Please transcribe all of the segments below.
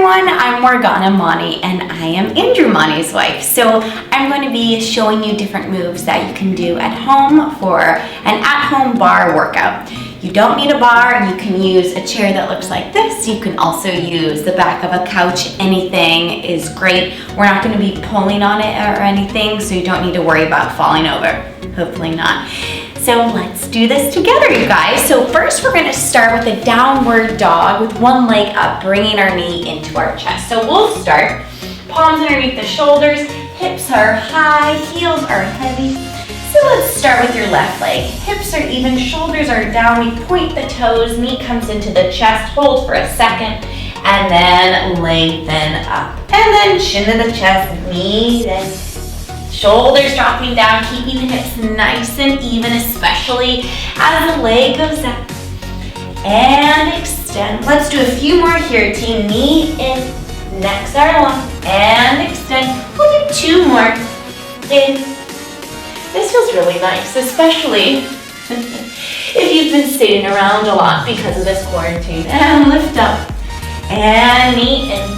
everyone, I'm Morgana Barre and I am Andrew Barre's wife. So I'm going to be showing you different moves that you can do at home for an at-home bar workout. You don't need a bar, you can use a chair that looks like this. You can also use the back of a couch. Anything is great. We're not going to be pulling on it or anything, so you don't need to worry about falling over. Hopefully not. So let's do this together, you guys. So first we're gonna start with a downward dog with one leg up, bringing our knee into our chest. So we'll start, palms underneath the shoulders, hips are high, heels are heavy. So let's start with your left leg. Hips are even, shoulders are down, we point the toes, knee comes into the chest, hold for a second, and then lengthen up. And then chin to the chest, knee, then shoulders dropping down, keeping the hips nice and even, especially as the leg goes up. And extend. Let's do a few more here, team. Knee in, neck side long, and extend. We'll do two more. In. This feels really nice, especially if you've been sitting around a lot because of this quarantine. And lift up. And knee in.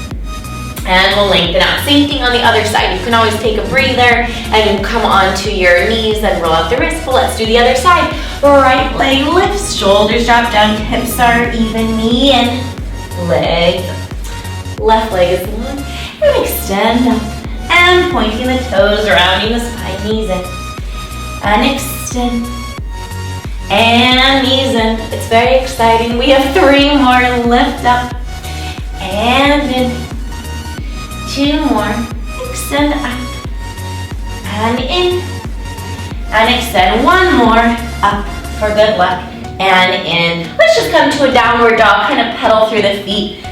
And we'll lengthen out. Same thing on the other side. You can always take a breather and come onto your knees and roll out the wrist. But let's do the other side. Right leg lifts, shoulders drop down, hips are even, knee in, leg. Left leg is long. And extend up. And pointing the toes, rounding the spine, knees in. And extend. And knees in. It's very exciting. We have three more. Lift up. And in. Two more, extend up, and in, and extend. One more, up for good luck, and in. Let's just come to a downward dog, kind of pedal through the feet.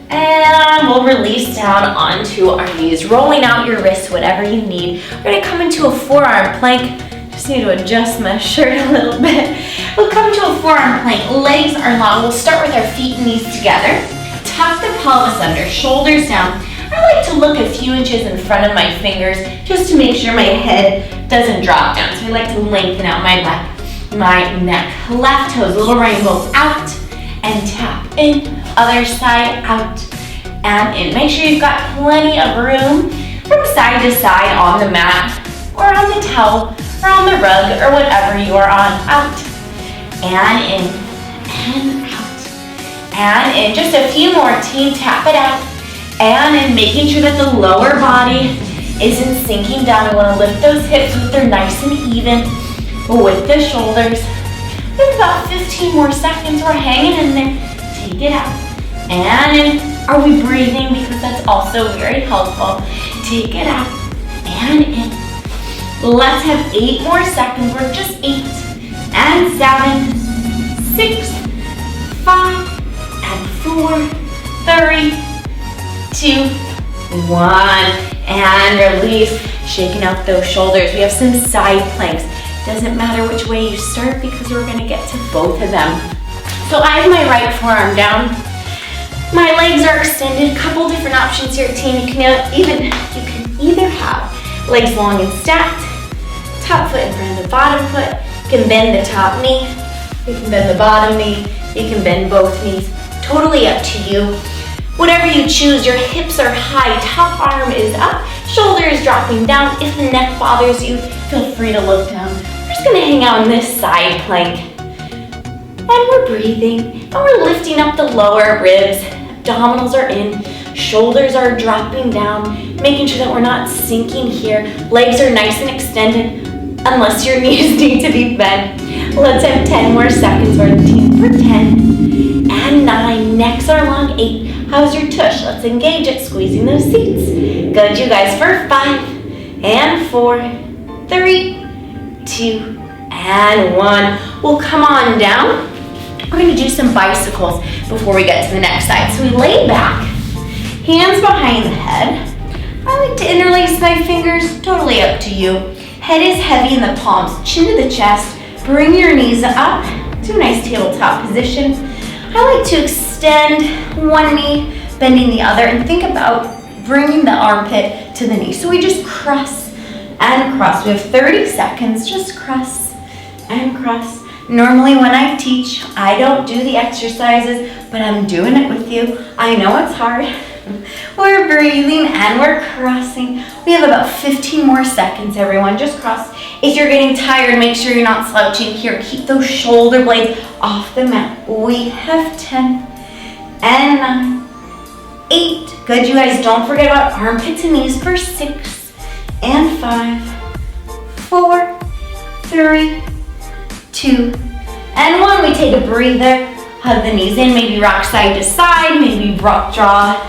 And we'll release down onto our knees, rolling out your wrists, whatever you need. We're gonna come into a forearm plank. Just need to adjust my shirt a little bit. We'll come to a forearm plank, legs are long. We'll start with our feet and knees together. Tuck the pelvis under, shoulders down. I like to look a few inches in front of my fingers just to make sure my head doesn't drop down. So I like to lengthen out my neck. Left toes, little rainbow, out and tap in. Other side, out and in. Make sure you've got plenty of room from side to side on the mat or on the towel or on the rug or whatever you are on. Out and in and out. And in. Just a few more, team. Tap it out. And in, making sure that the lower body isn't sinking down. We want to lift those hips so that they're nice and even with the shoulders. We have about 15 more seconds. We're hanging in there. Take it out. And in. Are we breathing? Because that's also very helpful. Take it out. And in. Let's have 8 more seconds. We're just 8 and 7, 6, 5, and 4, 3, 2, 1, and release. Shaking out those shoulders. We have some side planks. Doesn't matter which way you start because we're gonna get to both of them. So I have my right forearm down. My legs are extended. A couple different options here, team. You can either have legs long and stacked, top foot in front of the bottom foot. You can bend the top knee. You can bend the bottom knee. You can bend both knees. Totally up to you. Whatever you choose, your hips are high, top arm is up, shoulder is dropping down. If the neck bothers you, feel free to look down. We're just gonna hang out in this side plank. And we're breathing, and we're lifting up the lower ribs. Abdominals are in, shoulders are dropping down, making sure that we're not sinking here. Legs are nice and extended, unless your knees need to be bent. Let's have 10 more seconds worth of team for 10 and 9. Necks are long, 8. How's your tush? Let's engage it, squeezing those seats. Good, you guys, for 5 and 4, 3, 2, and 1. We'll come on down. We're gonna do some bicycles before we get to the next side. So we lay back, hands behind the head. I like to interlace my fingers, totally up to you. Head is heavy in the palms, chin to the chest. Bring your knees up to a nice tabletop position. I like to extend one knee, bending the other, and think about bringing the armpit to the knee. So we just cross and cross. We have 30 seconds. Just cross and cross. Normally when I teach, I don't do the exercises, but I'm doing it with you. I know it's hard. We're breathing and we're crossing. We have about 15 more seconds, everyone. Just cross. If you're getting tired, make sure you're not slouching here. Keep those shoulder blades off the mat. We have 10 and 9, 8. Good, you guys, don't forget about armpits and knees for 6 and 5, 4, 3, 2, and 1. We take a breather, hug the knees in, maybe rock side to side, maybe draw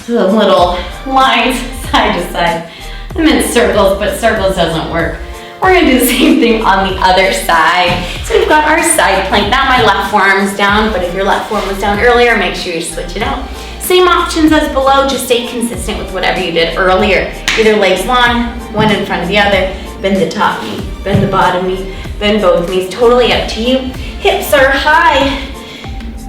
the little lines side to side. I meant circles, but circles doesn't work. We're gonna do the same thing on the other side. So we've got our side plank. Now my left forearm's down, but if your left forearm was down earlier, make sure you switch it out. Same options as below, just stay consistent with whatever you did earlier. Either legs long, one in front of the other, bend the top knee, bend the bottom knee, bend both knees, totally up to you. Hips are high.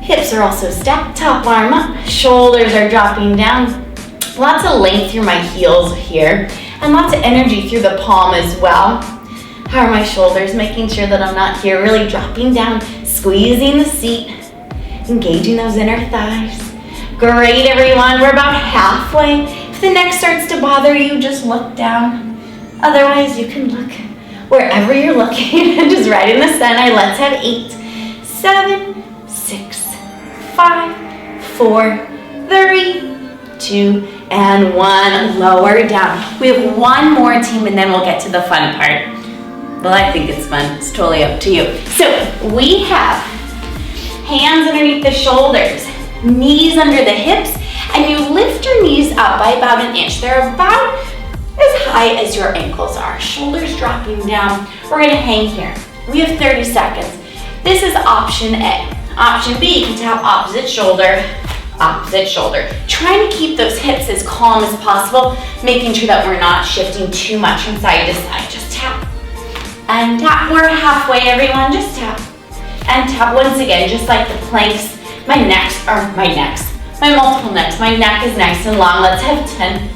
Hips are also stacked, top arm up, shoulders are dropping down. Lots of length through my heels here, and lots of energy through the palm as well. How are my shoulders? Making sure that I'm not here, really dropping down, squeezing the seat, engaging those inner thighs. Great, everyone, we're about halfway. If the neck starts to bother you, just look down. Otherwise, you can look wherever you're looking, just right in the center. Let's have 8, 7, 6, 5, 4, 3, 2, and 1. Lower down. We have one more team and then we'll get to the fun part. Well, I think it's fun. It's totally up to you. So we have hands underneath the shoulders, knees under the hips, and you lift your knees up by about an inch. They're about as high as your ankles are. Shoulders dropping down. We're gonna hang here. We have 30 seconds. This is option A. Option B, you can tap opposite shoulder, opposite shoulder. Trying to keep those hips as calm as possible, making sure that we're not shifting too much from side to side. Just tap and tap. We're halfway, everyone. Just tap and tap once again, just like the planks. My multiple necks. My neck is nice and long. Let's have 10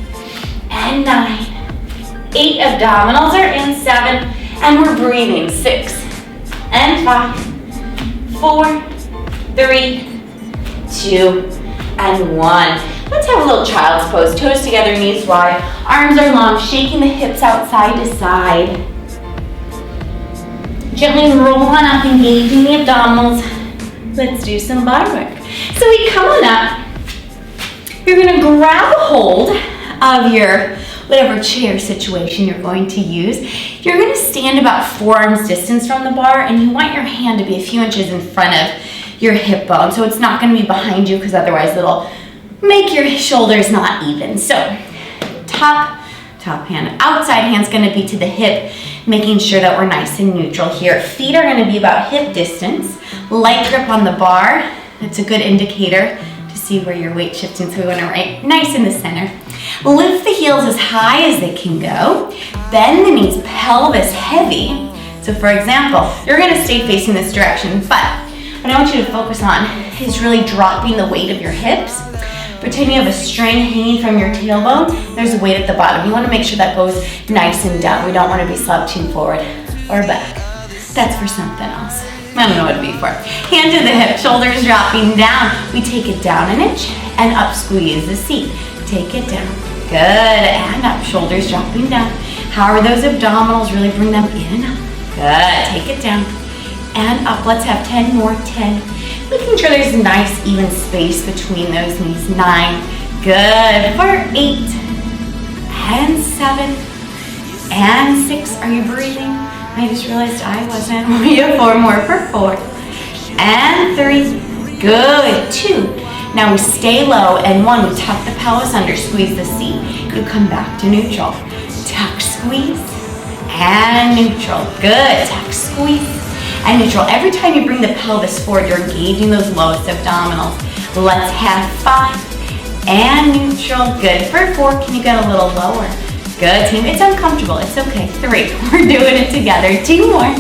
and 9. 8 abdominals are in, 7, and we're breathing. 6 and 5, 4, 3, 2, and 1. Let's have a little child's pose. Toes together, knees wide, arms are long, shaking the hips out side to side. Gently roll on up, engaging the abdominals. Let's do some bar work. So we come on up. You're gonna grab a hold of your whatever chair situation you're going to use. You're gonna stand about forearms distance from the bar, and you want your hand to be a few inches in front of your hip bone, so it's not gonna be behind you because otherwise it'll make your shoulders not even. So top hand, outside hand's gonna be to the hip, making sure that we're nice and neutral here. Feet are gonna be about hip distance. Light grip on the bar. That's a good indicator to see where your weight shifting, so we want to right nice in the center. Lift the heels as high as they can go. Bend the knees, pelvis heavy. So for example, you're gonna stay facing this direction, but what I want you to focus on is really dropping the weight of your hips. Pretend you have a string hanging from your tailbone. There's a weight at the bottom. You want to make sure that goes nice and down. We don't want to be slouching forward or back. That's for something else. I don't know what it'd be for. Hand to the hip, shoulders dropping down. We take it down an inch and up, squeeze the seat. Take it down. Good, and up, shoulders dropping down. How are those abdominals? Really bring them in. Good, take it down and up. Let's have 10 more, 10. Making sure there's a nice even space between those knees. 9, good, for 8, and 7, and 6. Are you breathing? I just realized I wasn't. We have 4 more for 4, and 3, good, 2. Now we stay low, and 1, we tuck the pelvis under, squeeze the seat. You come back to neutral. Tuck, squeeze, and neutral. Good, tuck, squeeze, and neutral. Every time you bring the pelvis forward, you're engaging those lowest abdominals. Let's have 5, and neutral. Good, for 4, can you get a little lower? Good, team, it's uncomfortable, it's okay. 3, we're doing it together. 2 more.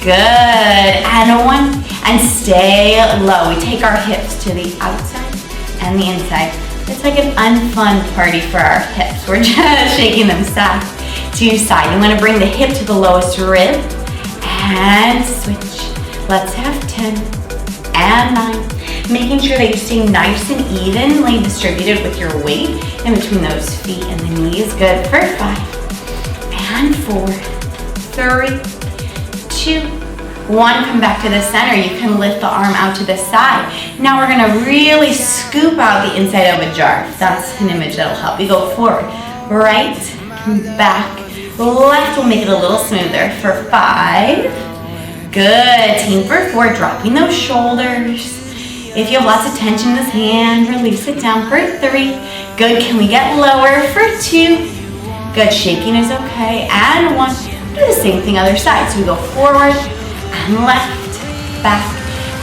Good, and 1, and stay low. We take our hips to the outside and the inside. It's like an unfun party for our hips. We're just shaking them side to side. You want to bring the hip to the lowest rib and switch. Let's have 10 and 9. Making sure that you stay nice and evenly distributed with your weight in between those feet and the knees. Good for 5 and 4, 3, 2, 1. Come back to the center. You can lift the arm out to the side. Now we're gonna really scoop out the inside of a jar. That's an image that'll help you go forward. Right, back, left. We'll make it a little smoother for 5. Good, team for 4, dropping those shoulders. If you have lots of tension in this hand, release it down for 3. Good, can we get lower for 2? Good, shaking is okay, and 1. Do the same thing other side. So we go forward and left, back,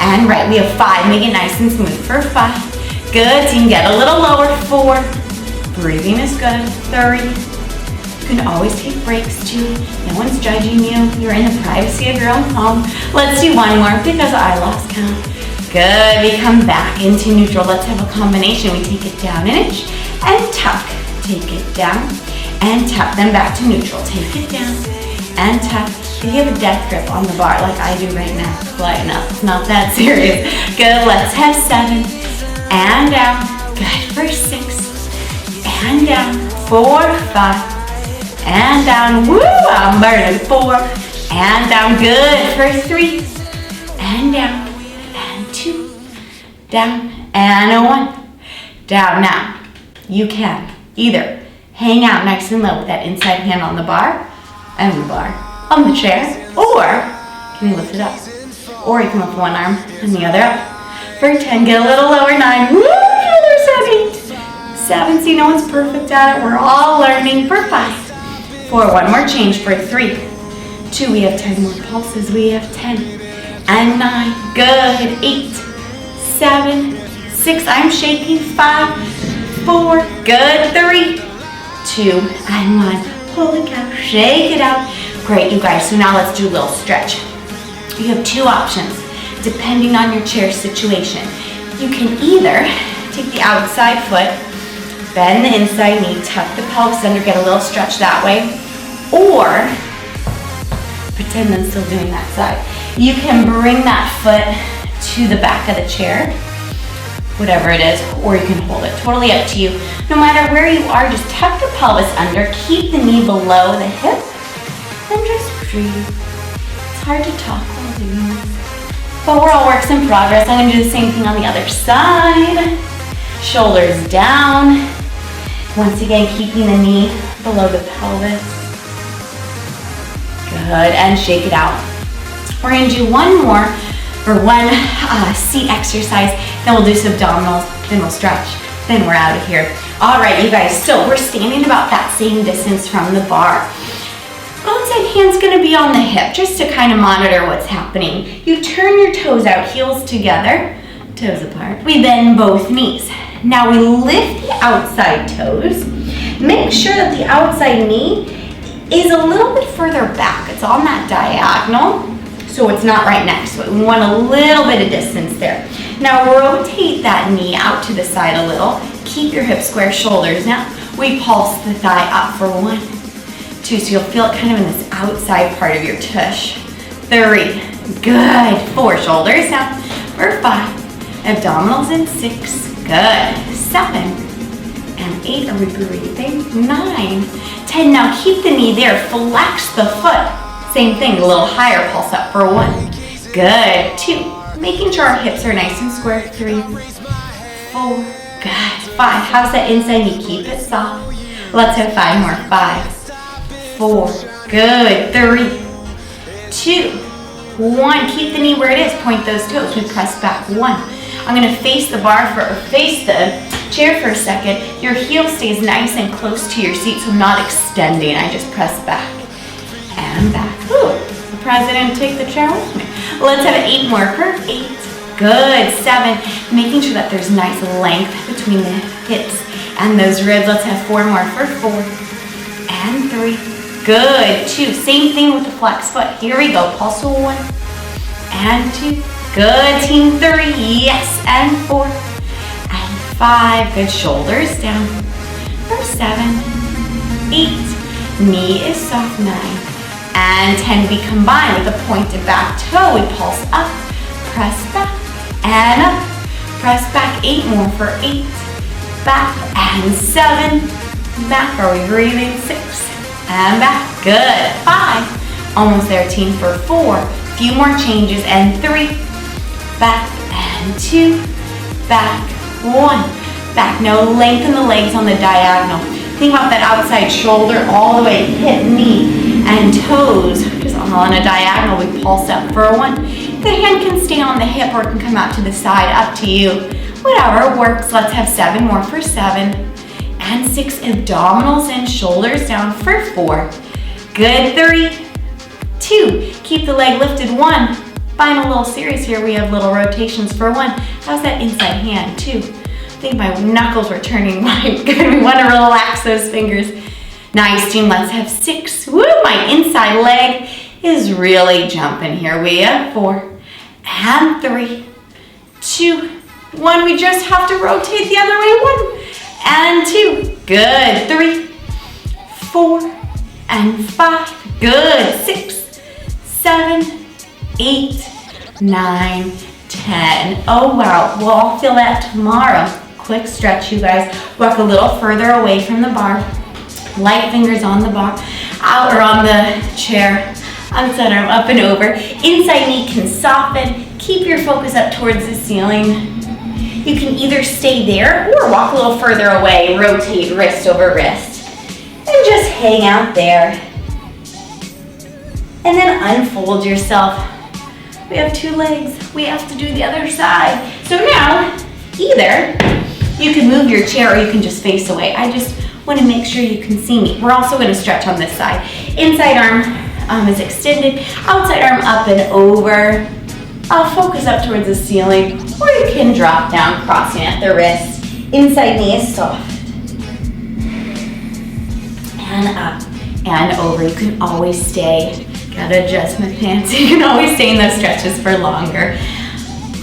and right. We have 5, make it nice and smooth for 5. Good, team, get a little lower, 4. Breathing is good, 3. You can always take breaks too. No one's judging you. You're in the privacy of your own home. Let's do 1 more because I lost count. Good, we come back into neutral. Let's have a combination. We take it down an inch and tuck. Take it down and tuck. Then back to neutral. Take it down and tuck. If you have a death grip on the bar like I do right now, lighten up. It's not that serious. Good, let's have 7 and down. Good for 6 and down. 4, 5 and down. Woo, I'm burning. 4 and down. Good for 3 and down. 2, down, and 1, down. Now, you can either hang out nice and low with that inside hand on the bar, and the bar, on the chair, or you can lift it up. Or you can lift one arm and the other up. For 10, get a little lower, 9, woo, shoulders up, 8, 7, see, no one's perfect at it, we're all learning. For 5, 4, 1 more change. For 3, 2, we have 10 more pulses, we have 10. And 9, good, 8, 7, 6, I'm shaking, 5, 4, good, 3, 2, and 1, holy cow, shake it out. Great, you guys, so now let's do a little stretch. You have 2 options, depending on your chair situation. You can either take the outside foot, bend the inside knee, tuck the pelvis under, get a little stretch that way, or pretend I'm still doing that side. You can bring that foot to the back of the chair, whatever it is, or you can hold it. Totally up to you. No matter where you are, just tuck the pelvis under, keep the knee below the hip, and just breathe. It's hard to talk while doing this, but we're all works in progress. I'm gonna do the same thing on the other side. Shoulders down. Once again, keeping the knee below the pelvis. Good, and shake it out. We're gonna do one more, or one seat exercise, then we'll do some abdominals, then we'll stretch, then we're out of here. All right, you guys, so we're standing about that same distance from the bar. Outside hand's gonna be on the hip, just to kind of monitor what's happening. You turn your toes out, heels together, toes apart. We bend both knees. Now we lift the outside toes. Make sure that the outside knee is a little bit further back. It's on that diagonal, so it's not right next to it. We want a little bit of distance there. Now rotate that knee out to the side a little. Keep your hips square, shoulders. Now we pulse the thigh up for 1, 2, so you'll feel it kind of in this outside part of your tush. 3, good. 4, shoulders down. For 5, abdominals in 6, good. 7 and 8, are we breathing? 9, 10, now keep the knee there, flex the foot. Same thing, a little higher, pulse up for 1. Good, 2, making sure our hips are nice and square. 3, 4, good. 5, how's that inside knee? Keep it soft. Let's have 5 more. 5, 4, good. 3, 2, 1. Keep the knee where it is, point those toes. We press back. 1. I'm gonna face the chair for a second. Your heel stays nice and close to your seat, so I'm not extending. I just press back and back. Ooh, the president take the chair with me. Let's have 8 more. For 8, good. 7, making sure that there's nice length between the hips and those ribs. Let's have 4 more. For 4 and 3, good. 2, same thing with the flex foot. Here we go. Pulse 1 and 2, good. Team 3, yes, and 4. 5, good, shoulders down. For 7, 8, knee is soft. 9 and 10. We combine with a pointed back toe. We pulse up, press back, and up. Press back, 8 more for 8. Back, and 7. Back, are we breathing? 6, and back. Good, 5. Almost there, team, for 4. Few more changes, and 3. Back, and 2. Back, 1. Back, now lengthen the legs on the diagonal. Think about that outside shoulder all the way, hip, knee, and toes. Just all on a diagonal. We pulse up for 1. The hand can stay on the hip or it can come out to the side, up to you. Whatever works. Let's have 7 more for 7. And 6, abdominals in, shoulders down for 4. Good, 3, 2. Keep the leg lifted, 1. Final little series here. We have little rotations for 1. How's that inside hand? 2. I think my knuckles were turning white. Good, we want to relax those fingers. Nice, team, let's have 6. Woo, my inside leg is really jumping here. We have 4, and 3, 2, 1. We just have to rotate the other way. 1, and 2. Good, 3, 4, and 5. Good, 6, 7, 8, 9, 10. Oh, wow, we'll all feel that tomorrow. Quick stretch, you guys. Walk a little further away from the bar. Light fingers on the bar, out or on the chair. Outside arm up and over. Inside knee can soften. Keep your focus up towards the ceiling. You can either stay there or walk a little further away. Rotate wrist over wrist. And just hang out there. And then unfold yourself. We have 2 legs. We have to do the other side. So now, either you can move your chair or you can just face away. I just want to make sure you can see me. We're also going to stretch on this side. Inside arm is extended. Outside arm up and over. I'll focus up towards the ceiling. Or you can drop down, crossing at the wrist. Inside knee is soft. And up and over. You can always stay. Gotta adjust my pants. You can always stay in those stretches for longer.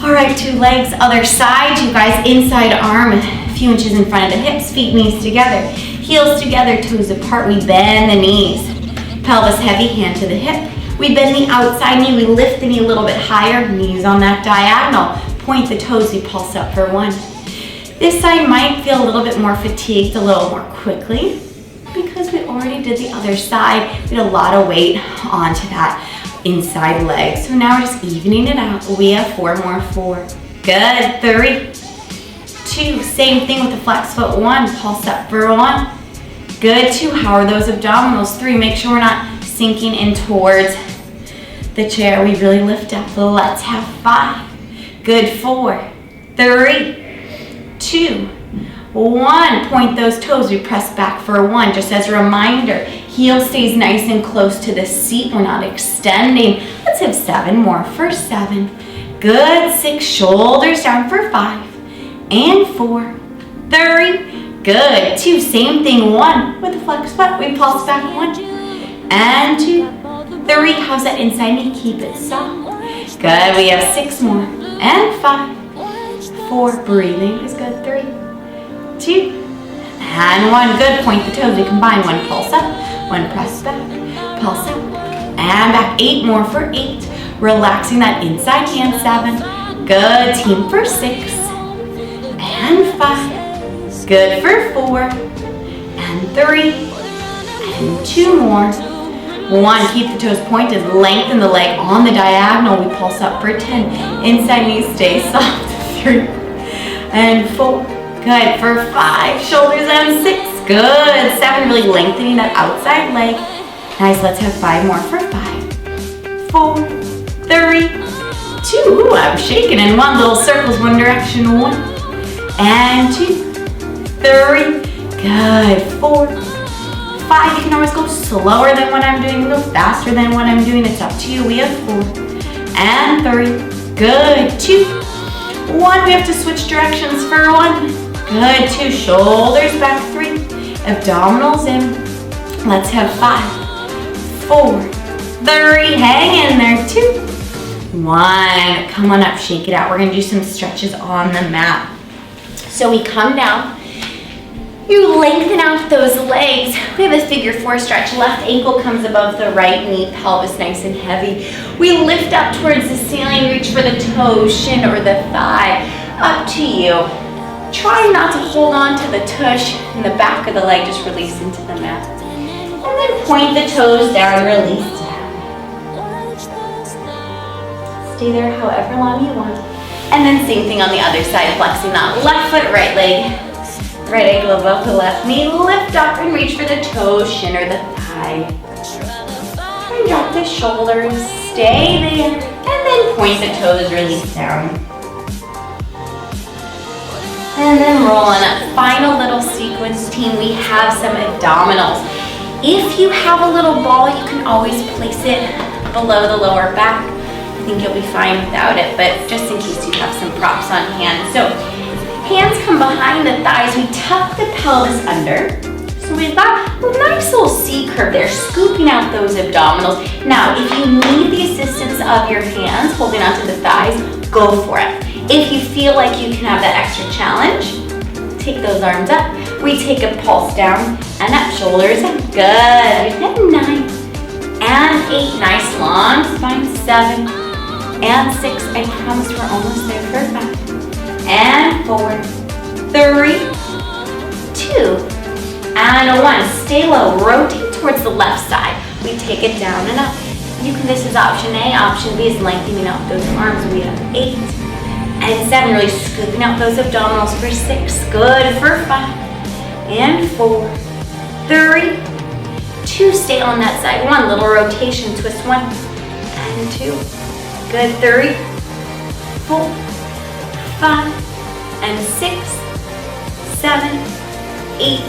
All right, 2 legs, other side. You guys, inside arm, a few inches in front of the hips, feet, knees together. Heels together, toes apart. We bend the knees. Pelvis heavy, hand to the hip. We bend the outside knee. We lift the knee a little bit higher. Knees on that diagonal. Point the toes. We pulse up for 1. This side might feel a little bit more fatigued, a little more quickly, because we already did the other side. We had a lot of weight onto that inside leg. So now we're just evening it out. We have 4 more. 4. Good. 3, 2. Same thing with the flex foot. 1. Pulse up for 1. Good. 2. How are those abdominals? 3. Make sure we're not sinking in towards the chair. We really lift up. Let's have 5. Good. 4, 3, 2, 1. Point those toes. We press back for 1. Just as a reminder, heel stays nice and close to the seat. We're not extending. Let's have 7 more for 7. Good. 6. Shoulders down for 5. And 4. 3. Good. 2. Same thing. 1. With the flex foot, we pulse back. 1. And 2. 3. How's that inside knee? Keep it soft. Good. We have 6 more. And 5. 4. Breathing is good. 3, 2, and 1. Good. Point the toes. We combine. 1. Pulse up. 1. Press back. Pulse up. And back. 8 more for 8. Relaxing that inside hand. 7. Good. Team for 6. And 5. Good for 4. And 3. And 2 more. 1. Keep the toes pointed. Lengthen the leg on the diagonal. We pulse up for 10. Inside knee stay soft. 3. And 4. Good. For 5. Shoulders down. 6. Good. 7. Really lengthening that outside leg. Nice. Let's have 5 more for 5. 4. 3. 2. Ooh, I'm shaking in 1. Little circles. 1 direction. 1. And 2. 3. Good. 4. 5. You can always go slower than what I'm doing. Go faster than what I'm doing. It's up to you. We have 4. And 3. Good. 2. 1. We have to switch directions for 1. Good. 2. Shoulders back. 3. Abdominals in. Let's have 5. 4. 3. Hang in there. 2. 1. Come on up. Shake it out. We're going to do some stretches on the mat. So we come down. You lengthen out those legs. We have a figure 4 stretch. Left ankle comes above the right knee, pelvis nice and heavy. We lift up towards the ceiling, reach for the toes, shin or the thigh. Up to you. Try not to hold on to the tush and the back of the leg, just release into the mat. And then point the toes down, release down. Stay there however long you want. And then same thing on the other side, flexing that left foot, right leg. Right ankle above the left knee, lift up and reach for the toes, shin or the thigh. Try and drop the shoulders, stay there, and then point the toes, release down. And then rolling up. Final little sequence, team, we have some abdominals. If you have a little ball, you can always place it below the lower back. I think you'll be fine without it, but just in case you have some props on hand. So hands come behind the thighs. We tuck the pelvis under. So we've got a nice little C curve there, scooping out those abdominals. Now, if you need the assistance of your hands holding onto the thighs, go for it. If you feel like you can have that extra challenge, take those arms up. We take a pulse down and up, shoulders up. Good. And 9 and 8. Nice long spine. 7 and 6. I promise we're almost there for 5. And 4, 3, 2, and 1. Stay low, rotate towards the left side. We take it down and up. This is option A. Option B is lengthening out those arms. We have 8 and 7, really scooping out those abdominals for 6. Good for 5 and 4, 3, 2. Stay on that side. 1, little rotation, twist 1 and 2. Good, 3, 4, 5 and 6, 7, 8,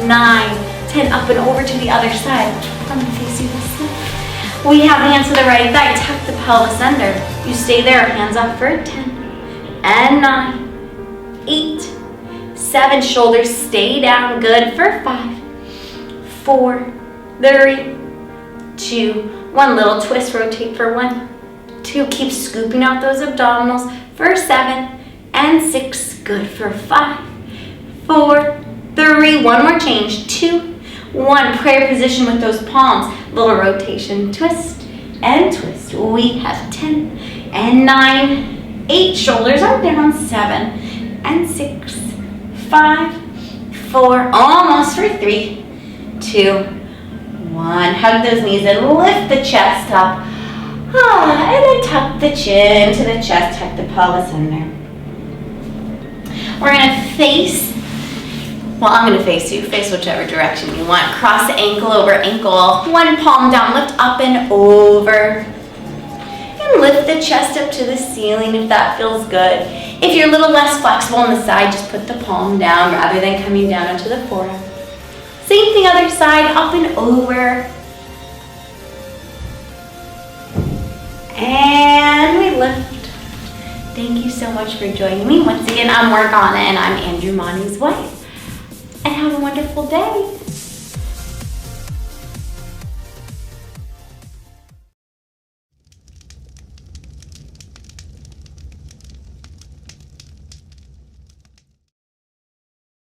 9, 10. Up and over to the other side. I'm gonna face you this way. We have hands to the right thigh. Tuck the pelvis under. You stay there. Hands up for 10 and 9, 8, 7. Shoulders stay down. Good for 5, 4, 3, 2, 1. Little twist. Rotate for 1, 2. Keep scooping out those abdominals for 7 and 6. Good for 5, 4, 3. One more change. 2, 1. Prayer position with those palms. Little rotation. Twist and twist. We have 10 and 9, 8. Shoulders are down. 7 and 6, 5, 4. Almost for 3, 2, 1. Hug those knees and lift the chest up. And then tuck the chin to the chest. Tuck the pelvis under. We're gonna face, I'm gonna face you. Face whichever direction you want. Cross ankle over ankle. 1 palm down, lift up and over. And lift the chest up to the ceiling if that feels good. If you're a little less flexible on the side, just put the palm down rather than coming down onto the forearm. Same thing other side, up and over. And we lift. Thank you so much for joining me. Once again, I'm Morgana and I'm Andrew Monty's wife. And have a wonderful day.